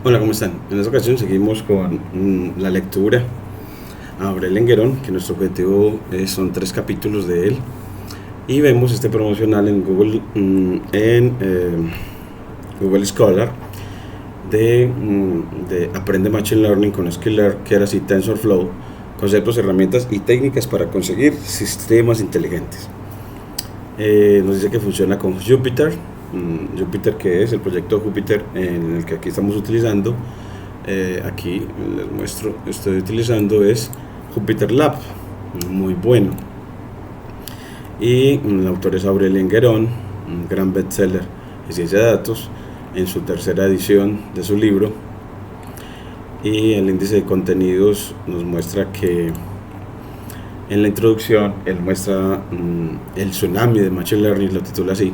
Hola, ¿cómo están? En esta ocasión seguimos con la lectura a Aurel Enguerón, que nuestro objetivo son 3 capítulos de él. Y vemos este promocional en Google Scholar de Aprende Machine Learning con Skillr, que era así TensorFlow, conceptos, herramientas y técnicas para conseguir sistemas inteligentes. Nos dice que funciona con Jupyter. Jupyter, que es el proyecto Jupyter en el que aquí estamos utilizando. Aquí les muestro, estoy utilizando es Jupyter Lab, muy bueno. Y el autor es Aurel Enguerón, un gran bestseller de ciencia de datos, en su tercera edición de su libro. Y el índice de contenidos nos muestra que en la introducción él muestra el tsunami de Machine Learning, lo titula así.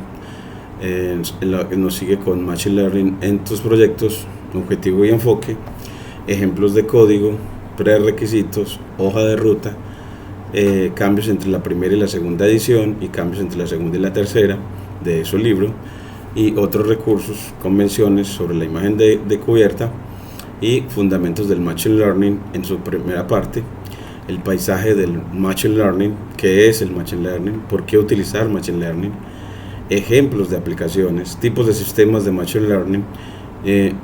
Nos sigue con Machine Learning en tus proyectos, objetivo y enfoque, ejemplos de código, prerequisitos, hoja de ruta, cambios entre la primera y la segunda edición y cambios entre la segunda y la tercera de su libro, y otros recursos, convenciones sobre la imagen de cubierta y fundamentos del Machine Learning en su primera parte, el paisaje del Machine Learning, qué es el Machine Learning, por qué utilizar Machine Learning, ejemplos de aplicaciones, tipos de sistemas de Machine Learning,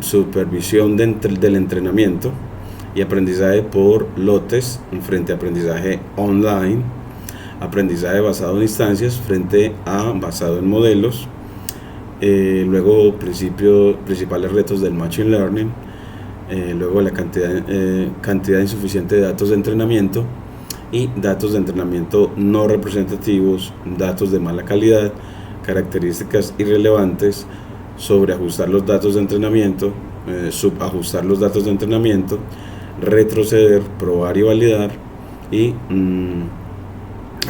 supervisión del entrenamiento y aprendizaje por lotes frente a aprendizaje online, aprendizaje basado en instancias frente a basado en modelos, luego principales retos del Machine Learning, luego la cantidad insuficiente de datos de entrenamiento y datos de entrenamiento no representativos, datos de mala calidad, características irrelevantes, sobreajustar los datos de entrenamiento, subajustar los datos de entrenamiento, retroceder, probar y validar, y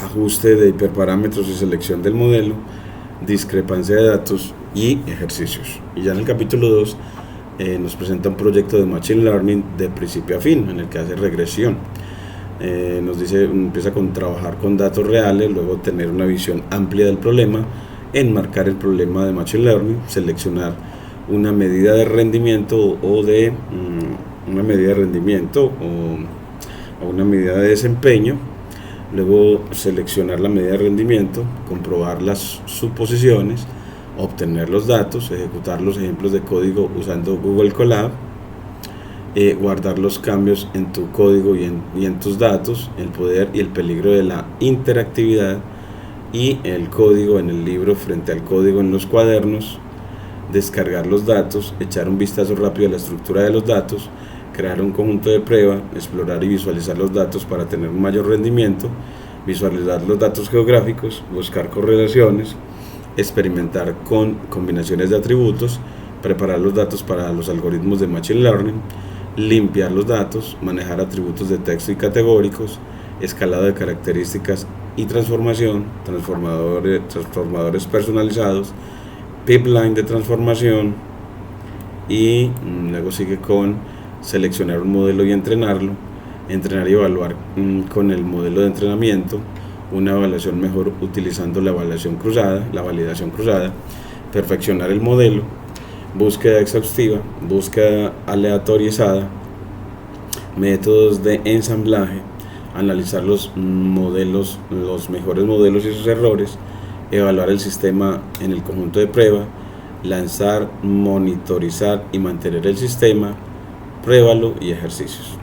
ajuste de hiperparámetros y selección del modelo, discrepancia de datos y ejercicios. Y ya en el capítulo 2 nos presenta un proyecto de Machine Learning de principio a fin, en el que hace regresión. Nos dice, empieza con trabajar con datos reales, luego tener una visión amplia del problema, enmarcar el problema de Machine Learning, seleccionar una medida de rendimiento o una medida de desempeño, luego seleccionar la medida de rendimiento, comprobar las suposiciones, obtener los datos, ejecutar los ejemplos de código usando Google Colab, guardar los cambios en tu código y en tus datos, el poder y el peligro de la interactividad, y el código en el libro frente al código en los cuadernos, descargar los datos, echar un vistazo rápido a la estructura de los datos, crear un conjunto de prueba, explorar y visualizar los datos para tener un mayor rendimiento, visualizar los datos geográficos, buscar correlaciones, experimentar con combinaciones de atributos, preparar los datos para los algoritmos de Machine Learning, limpiar los datos, manejar atributos de texto y categóricos, escalado de características y transformación, transformadores personalizados, pipeline de transformación, y luego sigue con seleccionar un modelo y entrenarlo, entrenar y evaluar con el modelo de entrenamiento, una evaluación mejor utilizando la validación cruzada, perfeccionar el modelo, búsqueda exhaustiva, búsqueda aleatorizada, métodos de ensamblaje, analizar los modelos, los mejores modelos y sus errores, evaluar el sistema en el conjunto de prueba, lanzar, monitorizar y mantener el sistema, pruébalo y ejercicios.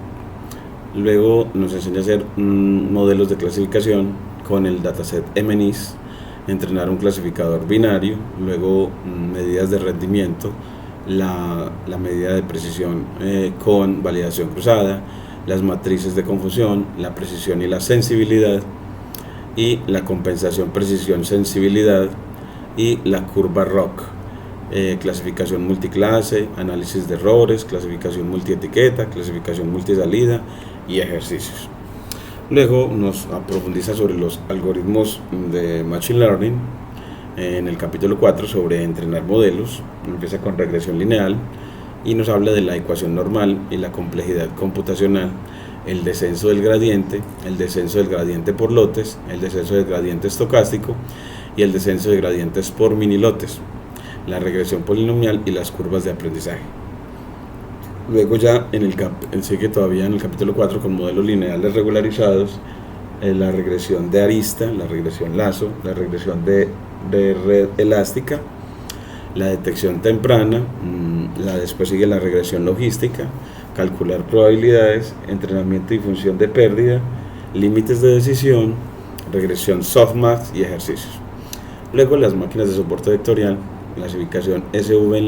Luego nos enseña a hacer modelos de clasificación con el dataset MNIST, entrenar un clasificador binario, luego medidas de rendimiento, la medida de precisión con validación cruzada, las matrices de confusión, la precisión y la sensibilidad, y la compensación precisión-sensibilidad, y la curva ROC, clasificación multiclase, análisis de errores, clasificación multietiqueta, clasificación multisalida y ejercicios. Luego nos profundiza sobre los algoritmos de Machine Learning en el capítulo 4 sobre entrenar modelos. Empieza con regresión lineal y nos habla de la ecuación normal y la complejidad computacional, el descenso del gradiente por lotes, el descenso del gradiente estocástico y el descenso de gradientes por mini lotes, la regresión polinomial y las curvas de aprendizaje. Luego ya sigue todavía en el capítulo 4 con modelos lineales regularizados, la regresión de arista, la regresión lazo, la regresión de red elástica, la detección temprana, después sigue la regresión logística, calcular probabilidades, entrenamiento y función de pérdida, límites de decisión, regresión softmax y ejercicios. Luego las máquinas de soporte vectorial, clasificación SVM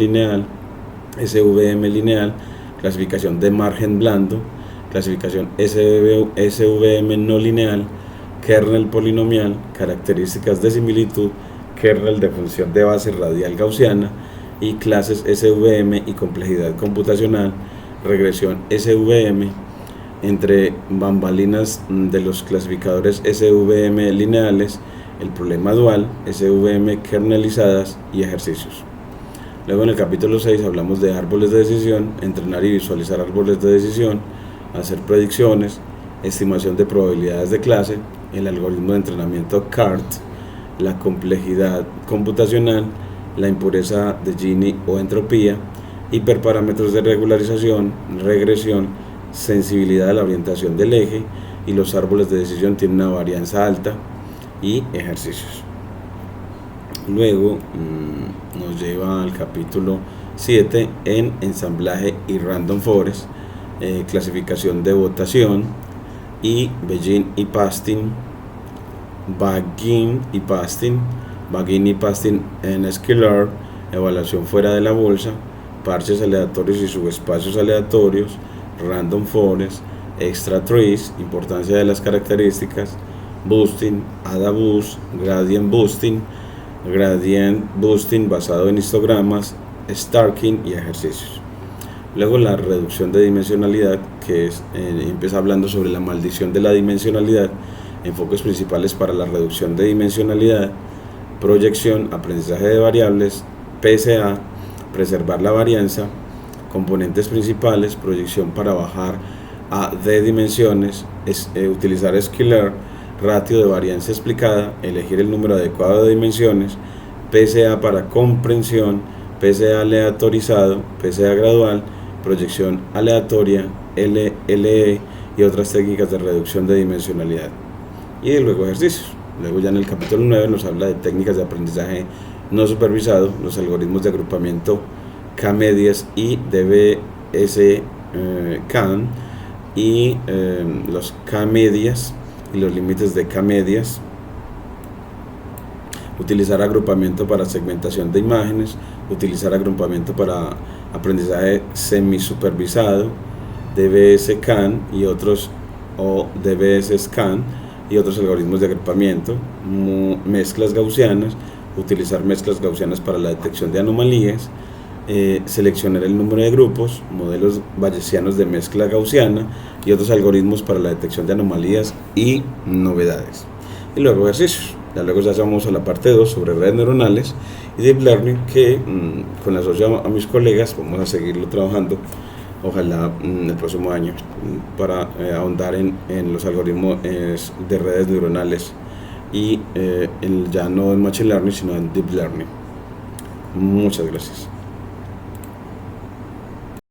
lineal, clasificación de margen blando, clasificación SVM no lineal, kernel polinomial, características de similitud, kernel de función de base radial gaussiana y clases SVM y complejidad computacional, regresión SVM, entre bambalinas de los clasificadores SVM lineales, el problema dual, SVM kernelizadas y ejercicios. Luego en el capítulo 6 hablamos de árboles de decisión, entrenar y visualizar árboles de decisión, hacer predicciones, estimación de probabilidades de clase, el algoritmo de entrenamiento CART, la complejidad computacional, la impureza de Gini o entropía, hiperparámetros de regularización, regresión, sensibilidad a la orientación del eje, y los árboles de decisión tienen una varianza alta, y ejercicios. Luego nos lleva al capítulo 7 en ensamblaje y random forest, clasificación de votación, y Begin y Pasting, Bagging y Pasting en Scalar, evaluación fuera de la bolsa, parches aleatorios y subespacios aleatorios, random forest, extra trees, importancia de las características, boosting, ADA boost, gradient boosting basado en histogramas, stacking y ejercicios. Luego la reducción de dimensionalidad, que empieza hablando sobre la maldición de la dimensionalidad, enfoques principales para la reducción de dimensionalidad, proyección, aprendizaje de variables, PSA, preservar la varianza, componentes principales, proyección para bajar a D dimensiones, utilizar Scalar, ratio de varianza explicada, elegir el número adecuado de dimensiones, PSA para comprensión, PSA aleatorizado, PSA gradual, proyección aleatoria, LE y otras técnicas de reducción de dimensionalidad. Y luego ejercicios. Luego ya en el capítulo 9 nos habla de técnicas de aprendizaje no supervisado, los algoritmos de agrupamiento K-medias y DBS-CAN, y los K-medias y los límites de K-medias, utilizar agrupamiento para segmentación de imágenes, utilizar agrupamiento para aprendizaje semisupervisado, DBS-CAN y otros, o DBS-SCAN y otros algoritmos de agrupamiento, mezclas gaussianas, utilizar mezclas gaussianas para la detección de anomalías, seleccionar el número de grupos, modelos bayesianos de mezcla gaussiana y otros algoritmos para la detección de anomalías y novedades. Y luego ejercicios. Ya luego ya vamos a la parte 2 sobre redes neuronales y deep learning, que con la asociación a mis colegas vamos a seguirlo trabajando, ojalá el próximo año, para ahondar en los algoritmos de redes neuronales y ya no en machine learning sino en deep learning. Muchas gracias.